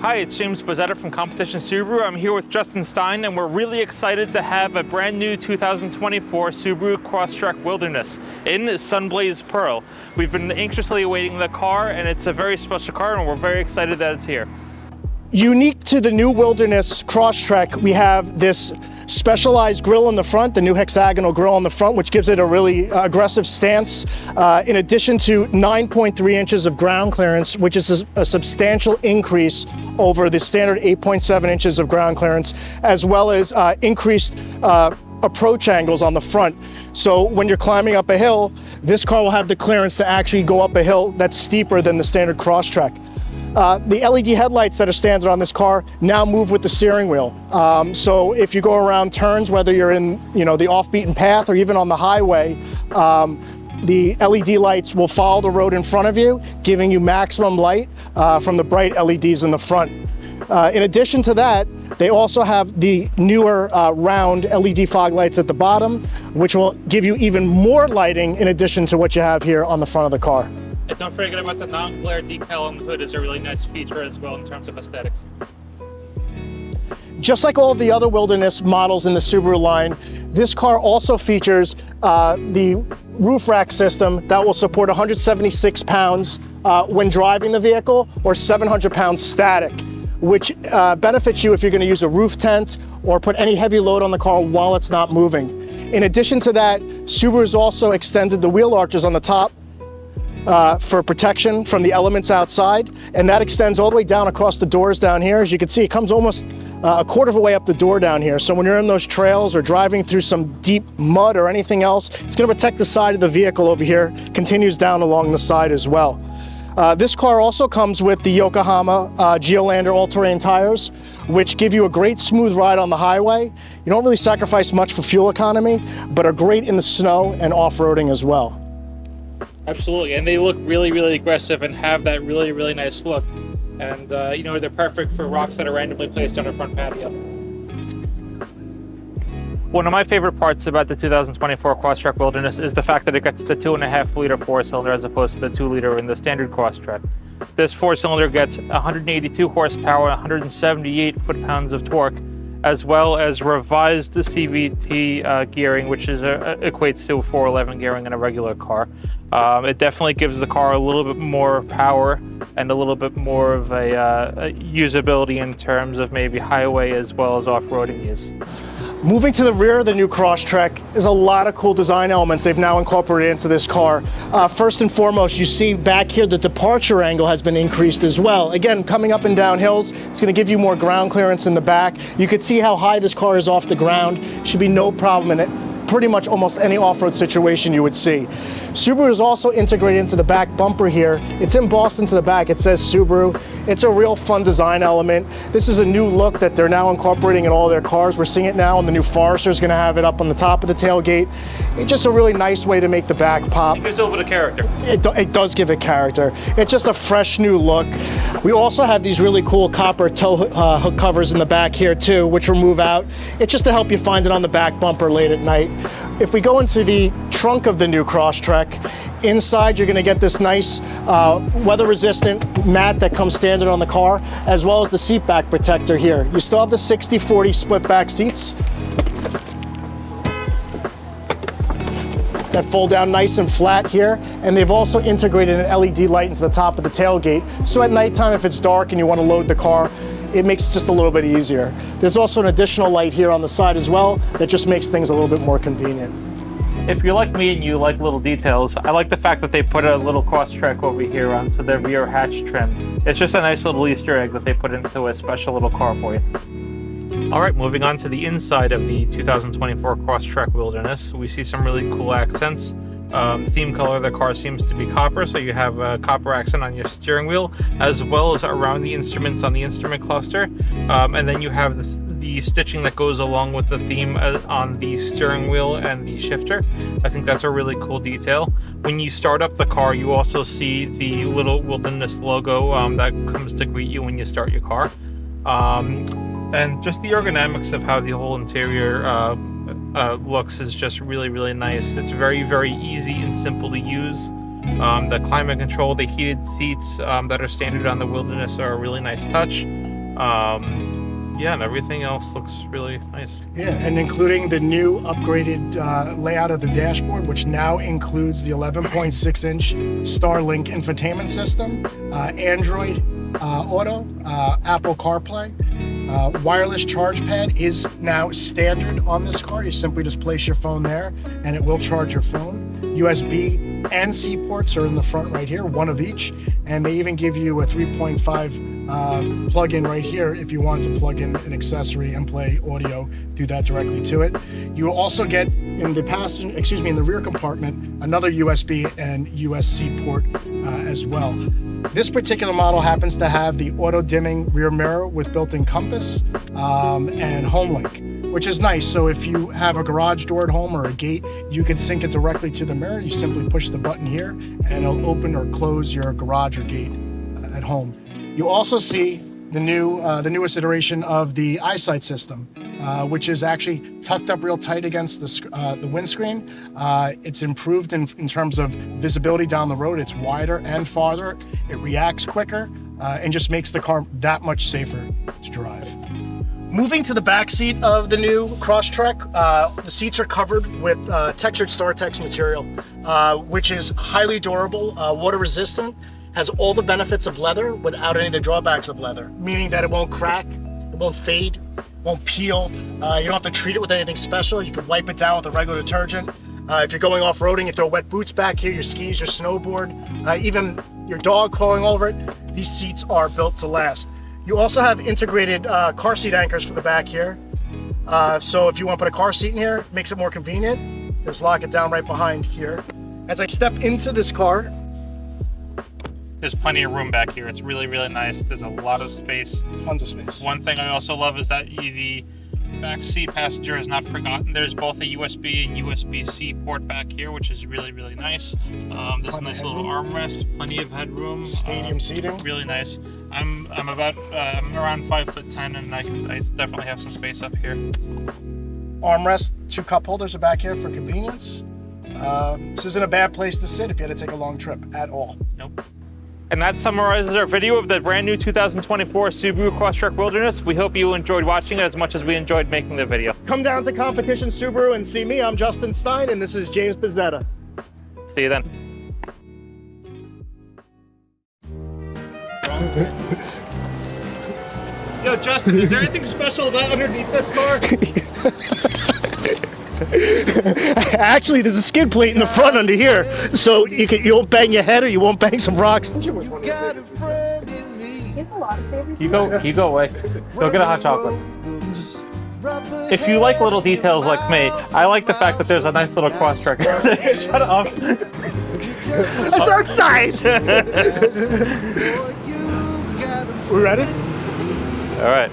Hi, it's James Buzzetta from Competition Subaru. I'm here with Justin Stein, and we're really excited to have a brand new 2024 Subaru Crosstrek Wilderness in Sunblaze Pearl. We've been anxiously awaiting the car, and it's a very special car, and we're very excited that it's here. Unique to the new Wilderness Crosstrek, we have this specialized grille in the front, the new hexagonal grille on the front, which gives it a really aggressive stance, in addition to 9.3 inches of ground clearance, which is a substantial increase over the standard 8.7 inches of ground clearance, as well as increased approach angles on the front. So when you're climbing up a hill, this car will have the clearance to actually go up a hill that's steeper than the standard Crosstrek. The LED headlights that are standard on this car now move with the steering wheel. So if you go around turns, whether you're in the off-beaten path or even on the highway, the LED lights will follow the road in front of you, giving you maximum light from the bright LEDs in the front. In addition to that, they also have the newer round LED fog lights at the bottom, which will give you even more lighting in addition to what you have here on the front of the car. And don't forget about the non-glare decal on the hood. Is a really nice feature as well in terms of aesthetics. Just like all of the other Wilderness models in the Subaru line, this car also features the roof rack system that will support 176 pounds when driving the vehicle, or 700 pounds static, which benefits you if you're going to use a roof tent or put any heavy load on the car while it's not moving. In addition to that, Subaru's also extended the wheel arches on the top for protection from the elements outside, and that extends all the way down across the doors down here. As you can see, it comes almost a quarter of a way up the door down here. So when you're in those trails or driving through some deep mud or anything else, it's going to protect the side of the vehicle over here, continues down along the side as well. This car also comes with the Yokohama Geolandar all-terrain tires, which give you a great smooth ride on the highway. You don't really sacrifice much for fuel economy, but are great in the snow and off-roading as well. Absolutely, and they look really, really aggressive and have that really, really nice look. And they're perfect for rocks that are randomly placed on a front patio. One of my favorite parts about the 2024 Crosstrek Wilderness is the fact that it gets the 2.5-liter four-cylinder as opposed to the 2-liter in the standard Crosstrek. This four-cylinder gets 182 horsepower, 178 foot-pounds of torque, as well as revised CVT gearing, which is equates to 411 gearing in a regular car. It definitely gives the car a little bit more power and a little bit more of a usability in terms of maybe highway as well as off-roading use. Moving to the rear of the new Crosstrek, there's a lot of cool design elements they've now incorporated into this car. First and foremost, you see back here the departure angle has been increased as well. Again, coming up and down hills, it's going to give you more ground clearance in the back. You can see how high this car is off the ground. Should be no problem in it. Pretty much almost any off-road situation you would see. Subaru is also integrated into the back bumper here. It's embossed into the back. It says Subaru. It's a real fun design element. This is a new look that they're now incorporating in all their cars. We're seeing it now, and the new Forester is going to have it up on the top of the tailgate. It's just a really nice way to make the back pop. It gives a little bit of character. It does give it character. It's just a fresh new look. We also have these really cool copper tow hook covers in the back here too, which will move out. It's just to help you find it on the back bumper late at night. If we go into the trunk of the new Crosstrek, inside you're going to get this nice weather-resistant mat that comes standard on the car, as well as the seat back protector here. You still have the 60/40 split back seats that fold down nice and flat here, and they've also integrated an LED light into the top of the tailgate, so at nighttime if it's dark and you want to load the car, it makes it just a little bit easier. There's also an additional light here on the side as well that just makes things a little bit more convenient. If you're like me and you like little details, I like the fact that they put a little Crosstrek over here onto the rear hatch trim. It's just a nice little Easter egg that they put into a special little car for you. All right, moving on to the inside of the 2024 Crosstrek Wilderness, we see some really cool accents. The theme color of the car seems to be copper, so you have a copper accent on your steering wheel, as well as around the instruments on the instrument cluster. And then you have the stitching that goes along with the theme on the steering wheel and the shifter. I think that's a really cool detail. When you start up the car, you also see the little Wilderness logo that comes to greet you when you start your car. And just the ergonomics of how the whole interior looks is just really, really nice. It's very, very easy and simple to use. The climate control, the heated seats that are standard on the Wilderness are a really nice touch. Yeah, and everything else looks really nice. Yeah, and including the new upgraded layout of the dashboard, which now includes the 11.6-inch Starlink infotainment system, Android Auto, Apple CarPlay. Wireless charge pad is now standard on this car. You simply just place your phone there and it will charge your phone. USB and C ports are in the front right here, one of each, and they even give you a 3.5 plug-in right here if you want to plug in an accessory and play audio, do that directly to it. You will also get in the rear compartment another USB and USB-C port as well. This particular model happens to have the auto dimming rear mirror with built-in compass and home link, which is nice. So if you have a garage door at home or a gate, you can sync it directly to the mirror. You simply push the button here and it'll open or close your garage or gate at home. You also see the newest iteration of the eyesight system, which is actually tucked up real tight against the windscreen. It's improved in terms of visibility down the road. It's wider and farther. It reacts quicker and just makes the car that much safer to drive. Moving to the back seat of the new Crosstrek, the seats are covered with textured StarTex material, which is highly durable, water resistant, has all the benefits of leather without any of the drawbacks of leather, meaning that it won't crack, it won't fade, won't peel. You don't have to treat it with anything special. You can wipe it down with a regular detergent. If you're going off-roading, you throw wet boots back here, your skis, your snowboard, even your dog crawling over it. These seats are built to last. You also have integrated car seat anchors for the back here. So if you want to put a car seat in here, it makes it more convenient. Just lock it down right behind here. As I step into this car, there's plenty of room back here. It's really, really nice. There's a lot of space. Tons of space. One thing I also love is that the back seat passenger is not forgotten. There's both a USB and USB-C port back here, which is really, really nice. There's a nice little armrest, plenty of headroom. Stadium seating. Really nice. I'm around 5'10", and I definitely have some space up here. Armrest, 2 cup holders are back here for convenience. This isn't a bad place to sit if you had to take a long trip at all. Nope. And that summarizes our video of the brand new 2024 Subaru Crosstrek Wilderness. We hope you enjoyed watching it as much as we enjoyed making the video. Come down to Competition Subaru and see me. I'm Justin Stein, and this is James Buzzetta. See you then. Yo, Justin, is there anything special about underneath this car? Actually, there's a skid plate in the front under here, so you won't bang your head or you won't bang some rocks. He has a lot of favorites. You go away. Go get a hot chocolate. If you like little details like me, I like the fact that there's a nice little Crosstrek. Shut up. I'm so excited. We ready? All right.